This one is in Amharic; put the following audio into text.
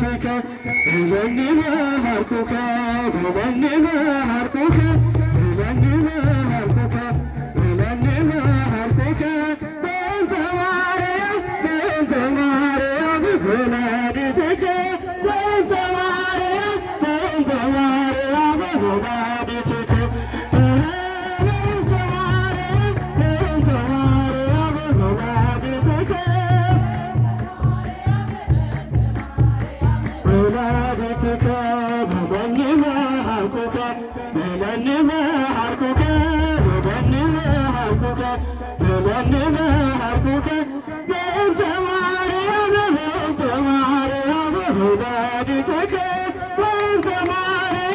ወላዲትከ እለኒ መሃርኩከ እለኒ መሃርኩከ እለኒ መሃርኩከ እለኒ መሃርኩከ በእንተ ማርያም ወላዲትከ በእንተ ማርያም ወላዲትከ ወላዲትከ በለኒ መሃርኩከ በለኒ መሃርኩከ በለኒ መሃርኩከ በለኒ መሃርኩከ በእንተ ማርያም ወላዲትከ በእንተ ማርያም